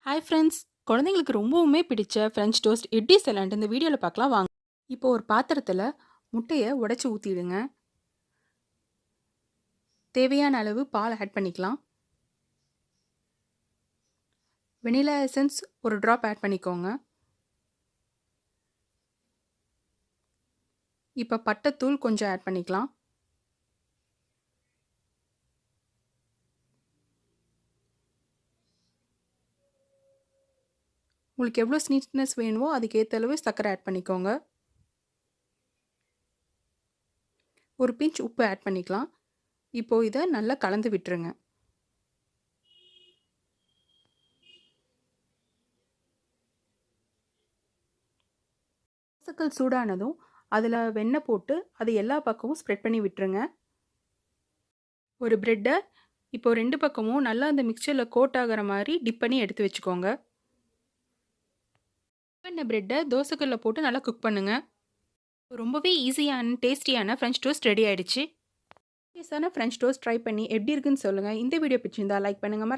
Hi friends, குழந்தைங்களுக்கு ரொம்பவுமே பிடிச்ச ஃப்ரெஞ்ச் டோஸ்ட் எப்படி செய்யலான்ட்டு இந்த வீடியோவில் பார்க்கலாம் வாங்க. இப்போ ஒரு பாத்திரத்தில் முட்டையை உடைச்சி ஊற்றிடுங்க. தேவையான அளவு பால் ஆட் பண்ணிக்கலாம். வெனிலா எசன்ஸ் ஒரு ட்ராப் ஆட் பண்ணிக்கோங்க. இப்போ பட்டைத்தூள் கொஞ்சம் ஆட் பண்ணிக்கலாம். உங்களுக்கு எவ்வளோ ஸ்வீட்னஸ் வேணுமோ அதுக்கேற்ற அளவு சர்க்கரை ஆட் பண்ணிக்கோங்க. ஒரு பிஞ்ச் உப்பு ஆட் பண்ணிக்கலாம். இப்போது இதை நல்லா கலந்து விட்டுருங்க. தோசைக்கல் சூடானதும் அதில் வெண்ணெய் போட்டு அதை எல்லா பக்கமும் ஸ்ப்ரெட் பண்ணி விட்டுருங்க. ஒரு ப்ரெட்டை இப்போ 2 பக்கமும் நல்லா அந்த மிக்சரில் கோட் ஆகிற மாதிரி டிப் பண்ணி எடுத்து வச்சுக்கோங்க. பண்ண ப்ரெட்டை தோசைக்கல்ல போட்டு நல்லா குக் பண்ணுங்க. ரொம்பவே ஈஸியான டேஸ்டியான ஃப்ரெஞ்ச் டோஸ்ட் ரெடி ஆயிடுச்சு. டேஸ்டான ஃப்ரெஞ்ச் டோஸ்ட் ட்ரை பண்ணி எப்படி இருக்குன்னு சொல்லுங்கள். இந்த வீடியோ பிடிச்சிருந்தா லைக் பண்ணுங்கள்.